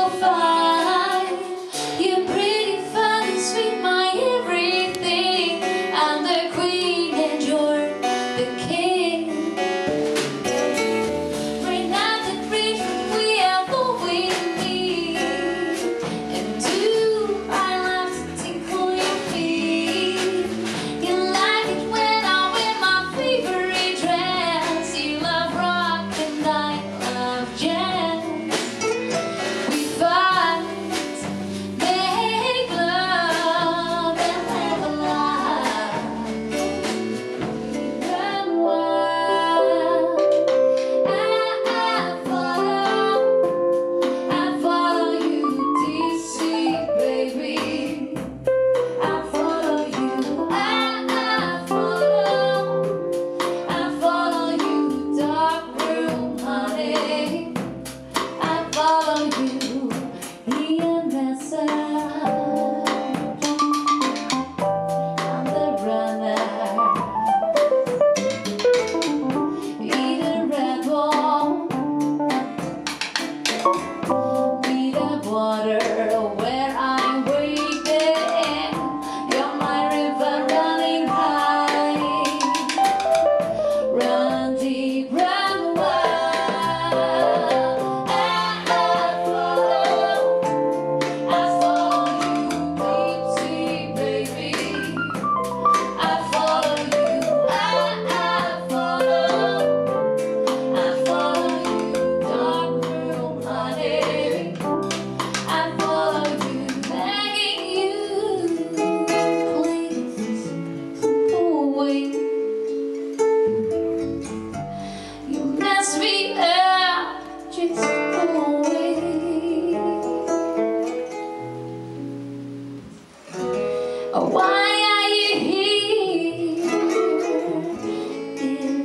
so fine. You're pretty, funny, sweet, my everything. I'm the queen and you're the king. Right now the bridge we have all we need. And do our lives tickle your feet. You like it when I wear my favorite dress. You love rock and I love jazz. We fight, make love and live a life. Run wild. I follow you deep sea, baby. I follow you. I follow you, dark room, honey. I follow you, EMS. I'm the runner. Eat a rebel. Beat up water where I'm waiting. You're my river running high. Run deep, run wild. I follow you deep sea, baby. I follow you. I follow you, dark room, honey. I follow you, begging you, please go away. You mess me up, just go away. Why are you here?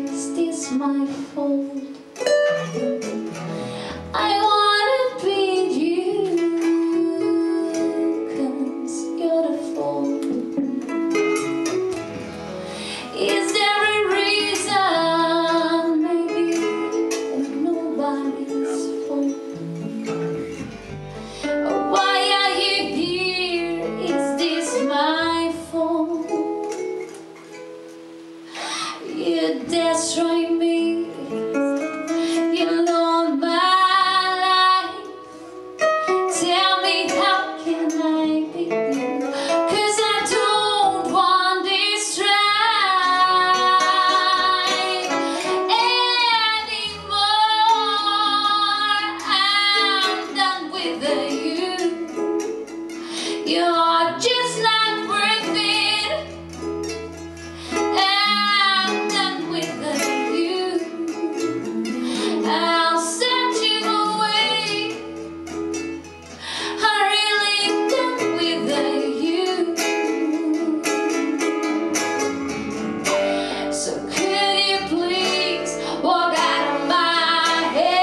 Is this my fault? I wanna be you, 'cause you're the fault. Is there a reason? Maybe nobody's fault. Why are you here? Is this my fault? You destroy me. You know my life. Tell me how can I be you? 'Cause I don't want this strife anymore. I'm done with you. You're just not worth it. I'm done with you. I'll send you away. I'm really done with you. So could you please walk out of my head?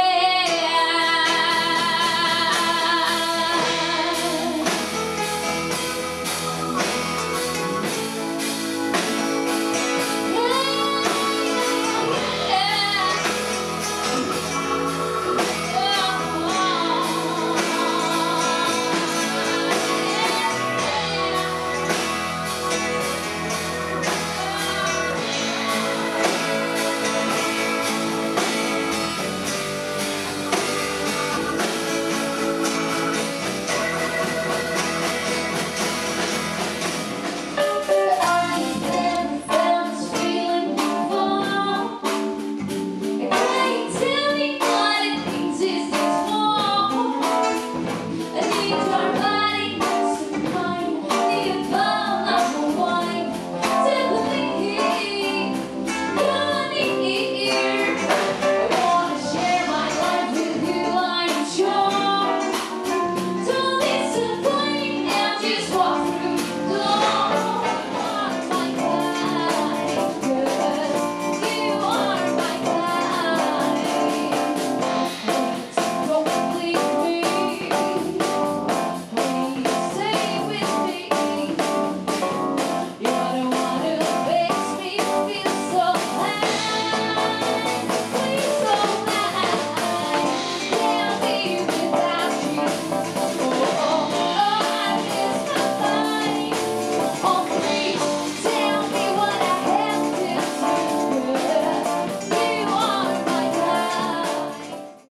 Tell me what it means, is this war? I need